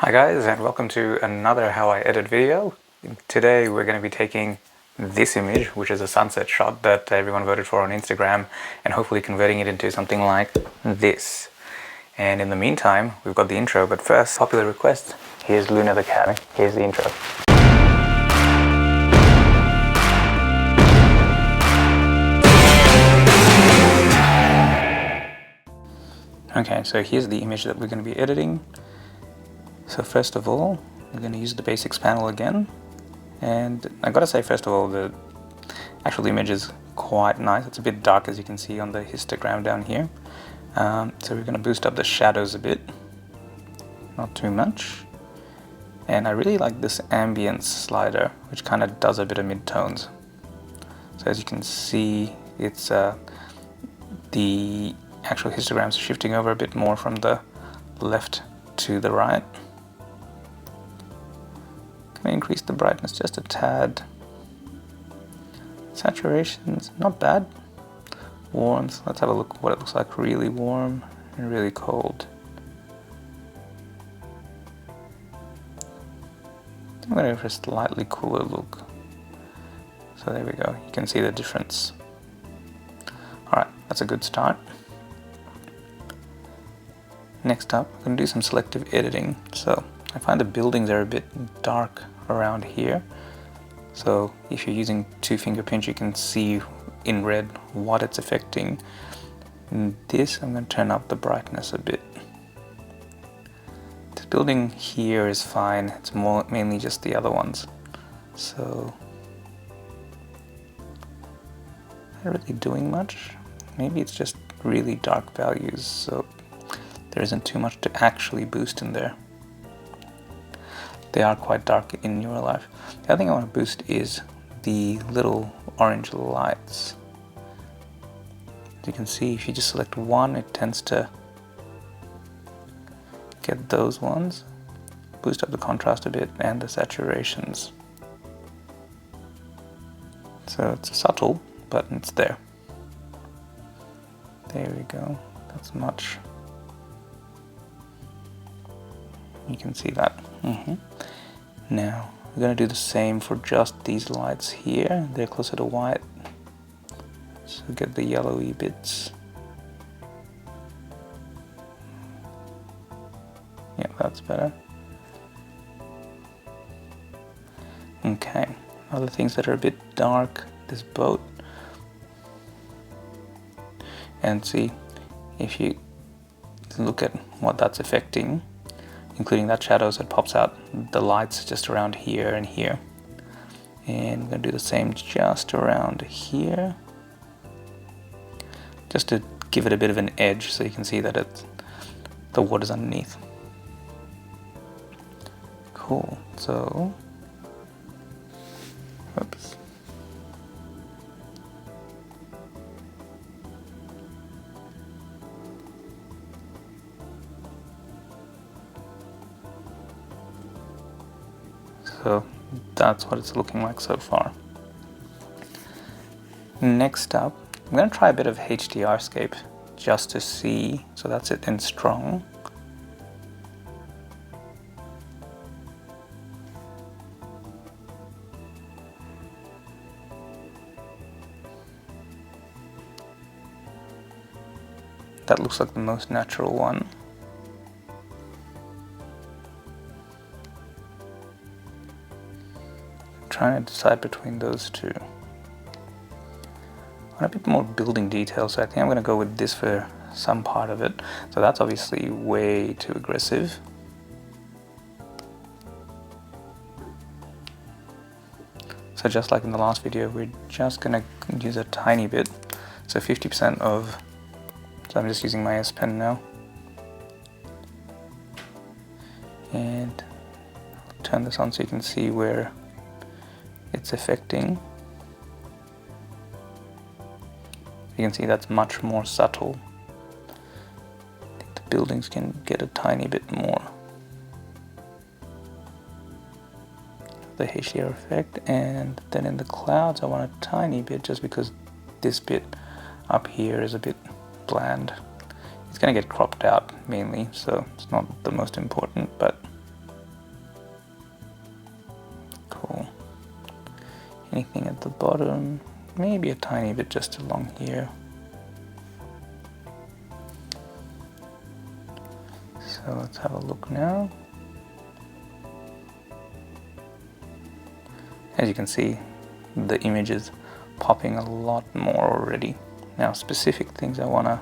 Hi guys, and welcome to another How I Edit video. Today we're going to be taking this image, which is a sunset shot that everyone voted for on Instagram, and hopefully converting it into something like this. And in the meantime, we've got the intro, but first, popular request. Here's Luna the cat. Here's the intro. Okay, so here's the image that we're going to be editing. So first of all, we're going to use the basics panel again, and I gotta say first of all, the actual image is quite nice. It's a bit dark, as you can see on the histogram down here. So we're going to boost up the shadows a bit, not too much. And I really like this ambience slider, which kind of does a bit of mid-tones. So as you can see, it's the actual histograms shifting over a bit more from the left to the right. Increase the brightness just a tad. Saturation's not bad. Warmth, let's have a look what it looks like really warm and really cold. I'm going to go for a slightly cooler look. So there we go, you can see the difference. Alright, that's a good start. Next up, I'm going to do some selective editing. So I find the buildings are a bit dark around here. So if you're using two-finger pinch, you can see in red what it's affecting. In this, I'm going to turn up the brightness a bit. This building here is fine. It's mainly just the other ones. So not really doing much. Maybe it's just really dark values, so there isn't too much to actually boost in there. They are quite dark in real life. The other thing I want to boost is the little orange lights. As you can see, if you just select one, it tends to get those ones. Boost up the contrast a bit and the saturations. So it's subtle, but it's there. There we go. That's much. You can see that. Now we're going to do the same for just these lights here. They're closer to white, so get the yellowy bits. Yeah, that's better. Okay, other things that are a bit dark, this boat. And see, if you look at what that's affecting, including that shadows that pops out, the lights just around here and here. And I'm going to do the same just around here, just to give it a bit of an edge so you can see that the water's underneath. Cool, so, oops. So that's what it's looking like so far. Next up, I'm going to try a bit of HDRscape just to see. So that's it in strong. That looks like the most natural one. Trying to decide between those two. I want a bit more building detail, so I think I'm going to go with this for some part of it. So that's obviously way too aggressive. So just like in the last video, we're just going to use a tiny bit. So 50% of, so I'm just using my S Pen now. And I'll turn this on so you can see where it's affecting. You can see that's much more subtle. I think the buildings can get a tiny bit more. The HDR effect, and then in the clouds I want a tiny bit just because this bit up here is a bit bland. It's going to get cropped out mainly, so it's not the most important, but Anything at the bottom, maybe a tiny bit just along here. So let's have a look now. As you can see, the image is popping a lot more already. Now, specific things I want to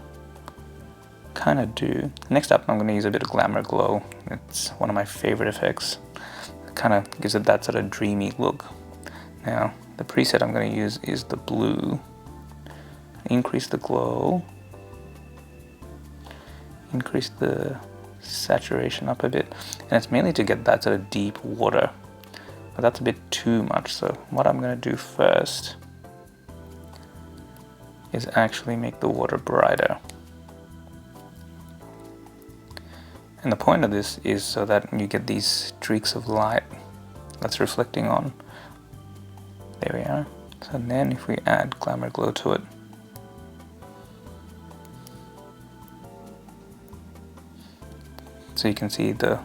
kind of do. Next up, I'm going to use a bit of Glamour Glow. It's one of my favorite effects. It kind of gives it that sort of dreamy look. Now, the preset I'm going to use is the blue. Increase the glow. Increase the saturation up a bit. And it's mainly to get that sort of deep water. But that's a bit too much, so what I'm going to do first is actually make the water brighter. And the point of this is so that you get these streaks of light that's reflecting on. There we are. So then if we add Glamour Glow to it, so you can see the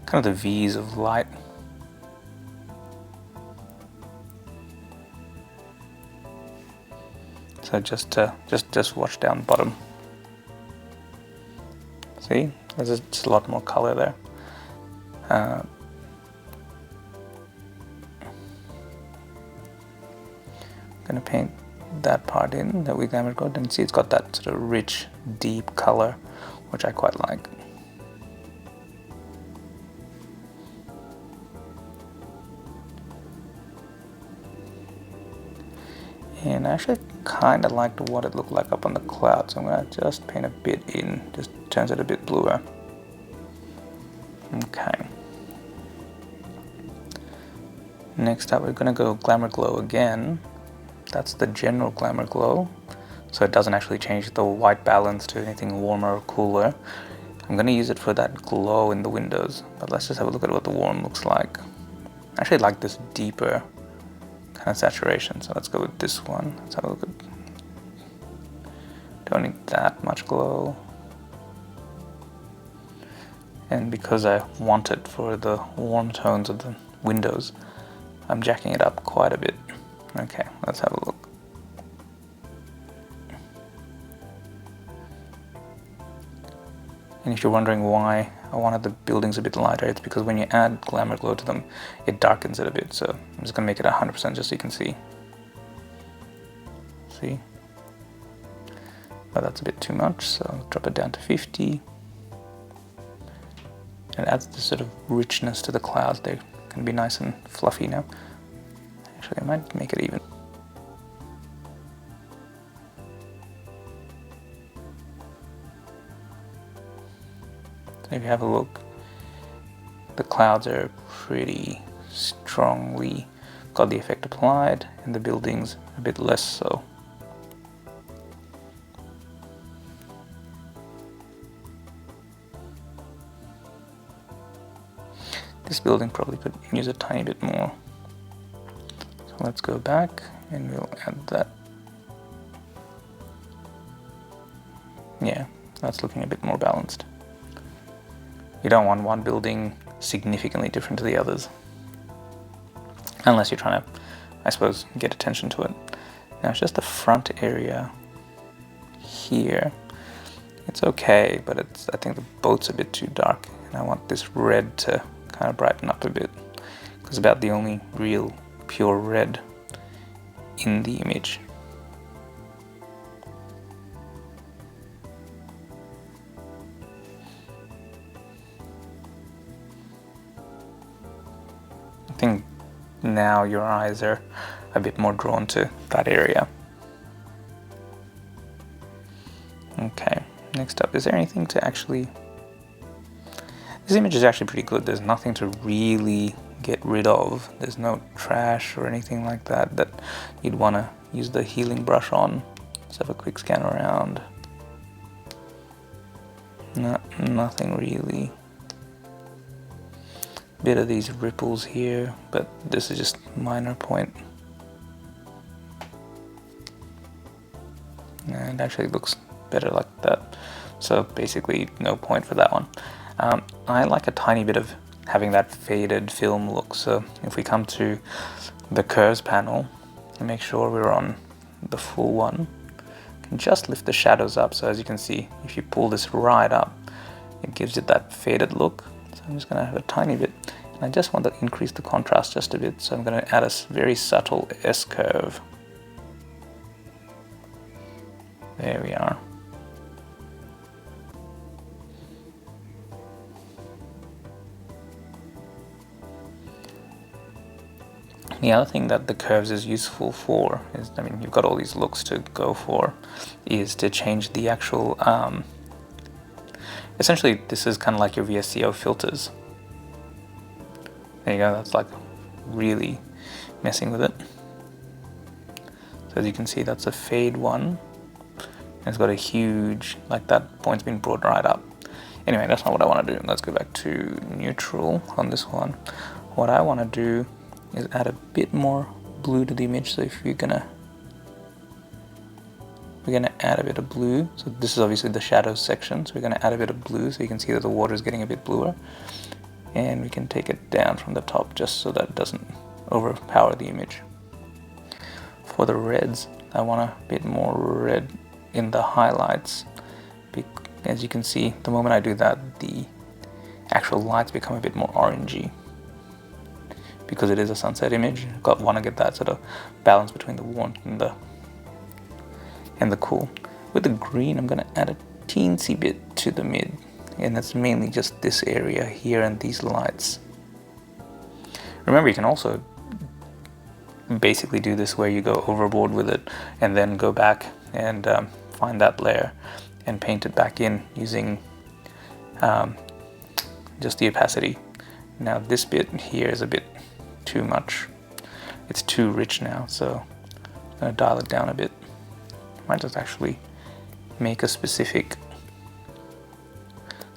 kind of the V's of light. So just watch down the bottom. See, there's just a lot more color there. Gonna paint that part in that we Glamour Glowed, and see it's got that sort of rich, deep color, which I quite like. And I actually kind of liked what it looked like up on the cloud, so I'm going to just paint a bit in, just turns it a bit bluer. Okay. Next up, we're going to go Glamour Glow again. That's the general Glamour Glow, so it doesn't actually change the white balance to anything warmer or cooler. I'm going to use it for that glow in the windows, but let's just have a look at what the warm looks like. I actually like this deeper kind of saturation, so let's go with this one. Let's have a look at, don't need that much glow, and because I want it for the warm tones of the windows, I'm jacking it up quite a bit. Okay, let's have a look. And if you're wondering why I wanted the buildings a bit lighter, it's because when you add Glamour Glow to them, it darkens it a bit. So I'm just going to make it 100% just so you can see. See? But that's a bit too much, so I'll drop it down to 50. It adds this sort of richness to the clouds. They're going to be nice and fluffy now. Actually, I might make it even. If you have a look, the clouds are pretty strongly got the effect applied, and the buildings a bit less so. This building probably could use a tiny bit more. So let's go back and we'll add that. Yeah, that's looking a bit more balanced. You don't want one building significantly different to the others, unless you're trying to, I suppose, get attention to it. Now it's just the front area here. It's okay, but I think the boat's a bit too dark, and I want this red to kind of brighten up a bit, because it's about the only real pure red in the image. I think now your eyes are a bit more drawn to that area. Okay, next up, is there anything to actually... This image is actually pretty good. There's nothing to really get rid of. There's no trash or anything like that that you'd want to use the healing brush on. Let's have a quick scan around. Nothing really. Bit of these ripples here, but this is just minor point. And it actually looks better like that. So basically no point for that one. I like a tiny bit of having that faded film look. So if we come to the curves panel and make sure we're on the full one. You can just lift the shadows up, so as you can see, if you pull this right up, it gives it that faded look. So I'm just going to have a tiny bit, and I just want to increase the contrast just a bit, so I'm going to add a very subtle S-curve. There we are. The other thing that the curves is useful for is, I mean, you've got all these looks to go for, is to change the actual, essentially this is kind of like your VSCO filters. There you go, that's like really messing with it. So as you can see, that's a fade one. And it's got a huge, like that point's been brought right up. Anyway, that's not what I want to do. Let's go back to neutral on this one. What I want to do is add a bit more blue to the image. So if we're gonna add a bit of blue. So this is obviously the shadows section. So we're gonna add a bit of blue so you can see that the water is getting a bit bluer. And we can take it down from the top just so that it doesn't overpower the image. For the reds, I want a bit more red in the highlights. As you can see, the moment I do that, the actual lights become a bit more orangey. Because it is a sunset image, I want to get that sort of balance between the warmth and the cool. With the green, I'm going to add a teensy bit to the mid, and that's mainly just this area here and these lights. Remember, you can also basically do this where you go overboard with it and then go back and find that layer and paint it back in using just the opacity. Now this bit here is a bit too much. It's too rich now, so I'm going to dial it down a bit. Might just actually make a specific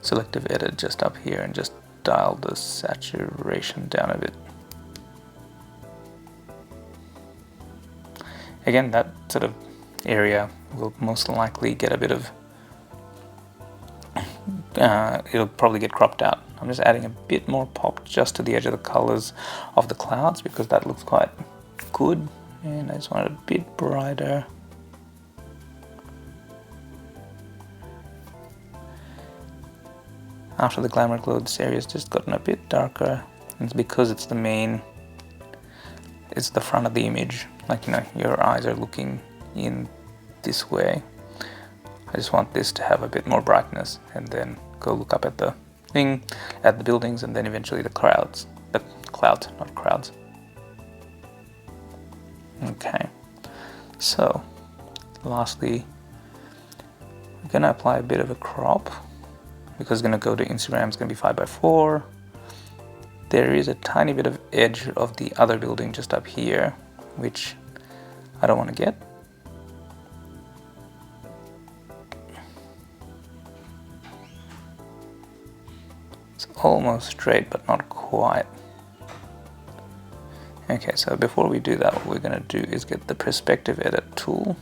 selective edit just up here and just dial the saturation down a bit. Again, that sort of area will most likely get a bit of, it'll probably get cropped out. I'm just adding a bit more pop just to the edge of the colors of the clouds because that looks quite good, and I just want it a bit brighter. After the glamour glow, this area's just gotten a bit darker. It's because it's the main, it's the front of the image. Like, you know, your eyes are looking in this way. I just want this to have a bit more brightness, and then go look up at the thing, at the buildings, and then eventually the clouds. The clouds, not crowds. Okay, so lastly, we're gonna apply a bit of a crop because it's gonna go to Instagram. It's gonna be 5:4. There is a tiny bit of edge of the other building just up here, which I don't want to get. It's almost straight, but not quite. Okay, so before we do that, what we're going to do is get the perspective edit tool.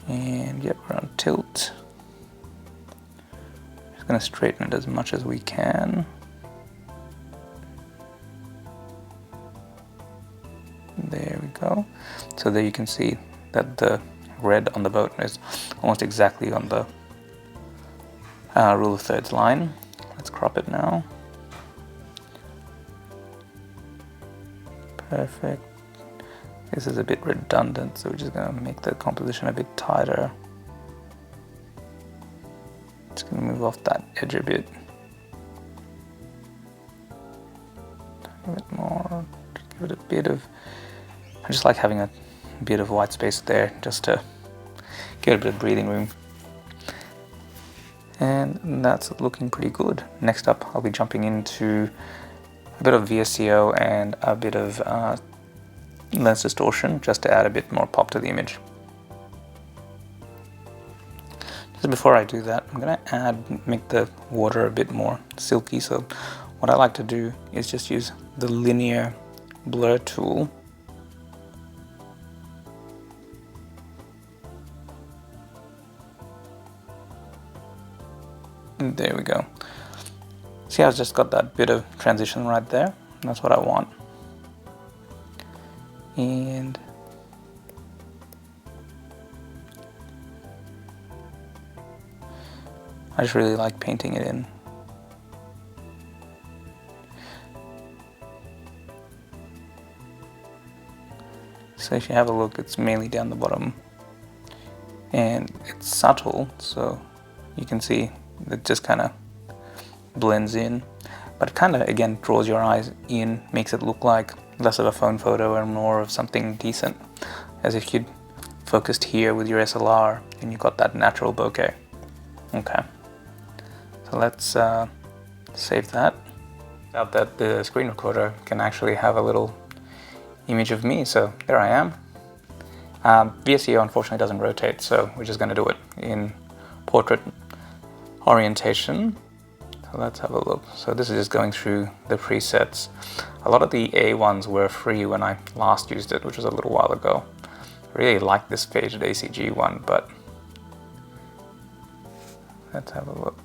And yep, we're on tilt. Just going to straighten it as much as we can. There we go. So there you can see that the red on the boat is almost exactly on the rule of thirds line. Let's crop it now. Perfect. This is a bit redundant, so we're just going to make the composition a bit tighter. Just going to move off that edge a bit. A bit more. Give it a bit of, I just like having a bit of white space there just to get a bit of breathing room. And that's looking pretty good. Next up, I'll be jumping into a bit of VSCO and a bit of lens distortion just to add a bit more pop to the image. Just before I do that, I'm going to make the water a bit more silky. So what I like to do is just use the linear blur tool. And there we go. See how it's just got that bit of transition right there? And that's what I want. And I just really like painting it in. So if you have a look, it's mainly down the bottom. And it's subtle, so you can see it just kind of blends in. But it kind of, again, draws your eyes in, makes it look like less of a phone photo and more of something decent. As if you'd focused here with your SLR and you got that natural bokeh. Okay. So let's save that. Out that the screen recorder can actually have a little image of me, so there I am. VSCO unfortunately doesn't rotate, so we're just going to do it in portrait orientation. So let's have a look. So this is just going through the presets. A lot of the A ones were free when I last used it, which was a little while ago. I really like this faded ACG one, but let's have a look.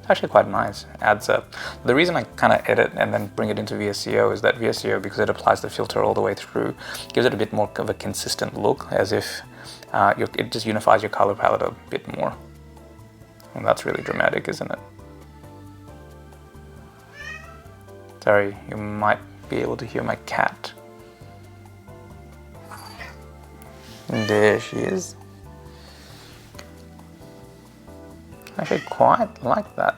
It's actually quite nice, adds up. The reason I kind of edit and then bring it into VSCO is that VSCO, because it applies the filter all the way through, gives it a bit more of a consistent look, as if it just unifies your color palette a bit more. And that's really dramatic, isn't it? Sorry, you might be able to hear my cat. And there she is. I actually quite like that.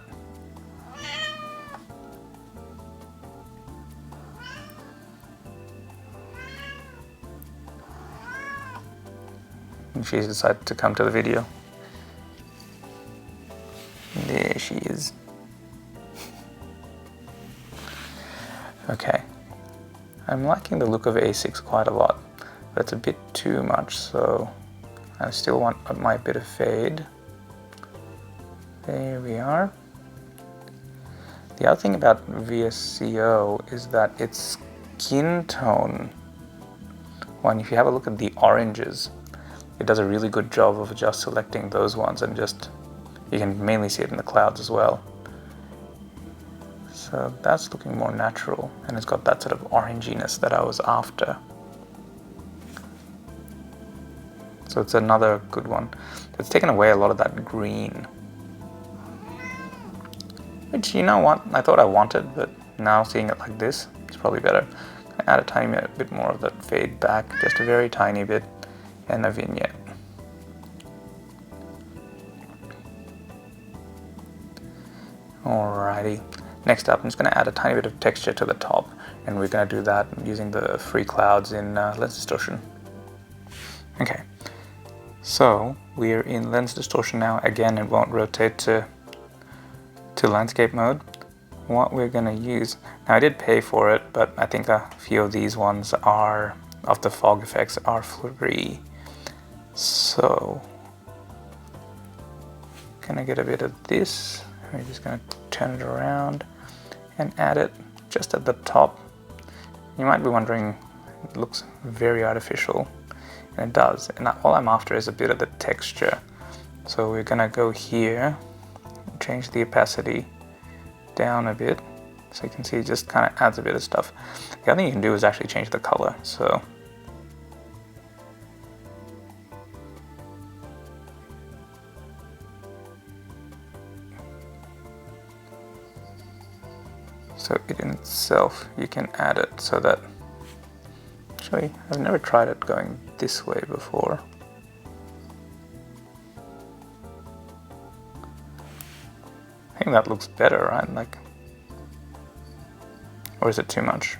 And she's decided to come to the video. There she is. Okay. I'm liking the look of A6 quite a lot, but it's a bit too much, so I still want my bit of fade. There we are. The other thing about VSCO is that its skin tone one, if you have a look at the oranges, it does a really good job of just selecting those ones, and just, you can mainly see it in the clouds as well. So that's looking more natural, and it's got that sort of oranginess that I was after. So it's another good one. It's taken away a lot of that green. Which, you know what, I thought I wanted, but now seeing it like this, it's probably better. I add a tiny bit more of that fade back, just a very tiny bit, and a vignette. Alrighty. Next up, I'm just going to add a tiny bit of texture to the top, and we're going to do that using the free clouds in lens distortion. Okay, so we're in lens distortion now. Again, it won't rotate to landscape mode. What we're going to use, now I did pay for it, but I think a few of these ones are, of the fog effects, are free. So, gonna get a bit of this. We're just going to turn it around and add it just at the top. You might be wondering, it looks very artificial, and it does. And all I'm after is a bit of the texture. So we're going to go here, change the opacity down a bit, so you can see it just kind of adds a bit of stuff. The other thing you can do is actually change the color. So it in itself, you can add it so that, actually, I've never tried it going this way before. I think that looks better, right? Like, or is it too much?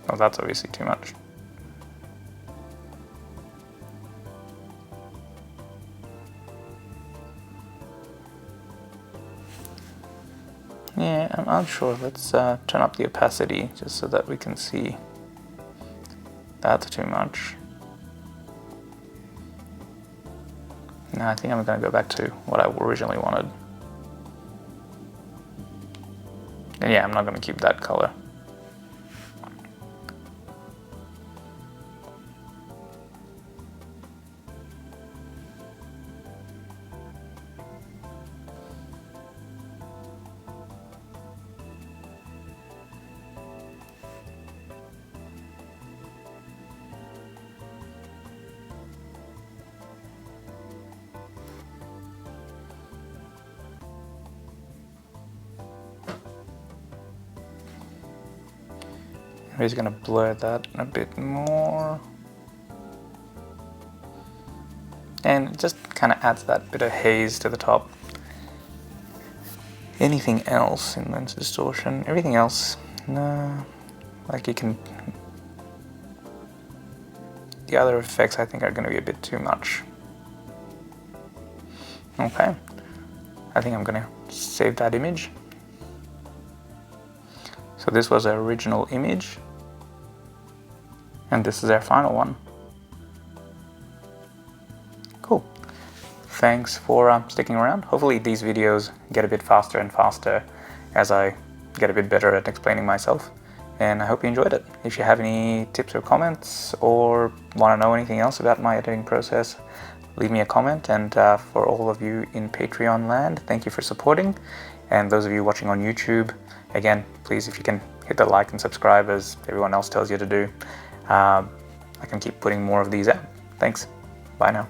Oh, that's obviously too much. Yeah, I'm unsure. Let's turn up the opacity just so that we can see. That's too much. No, I think I'm going to go back to what I originally wanted. And yeah, I'm not going to keep that color. I'm just going to blur that a bit more. And it just kind of adds that bit of haze to the top. Anything else in lens distortion? Everything else, no. Like you can... The other effects I think are going to be a bit too much. Okay, I think I'm going to save that image. So this was our original image, and this is our final one. Cool. Thanks for sticking around. Hopefully these videos get a bit faster and faster as I get a bit better at explaining myself. And I hope you enjoyed it. If you have any tips or comments or want to know anything else about my editing process, leave me a comment. And for all of you in Patreon land, thank you for supporting. And those of you watching on YouTube, again, please, if you can hit the like and subscribe as everyone else tells you to do, I can keep putting more of these out. Thanks. Bye now.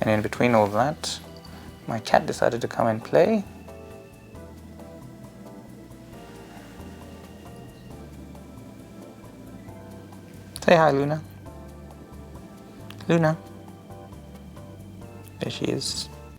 And in between all that, my cat decided to come and play. Say hi, Luna. Luna. There she is.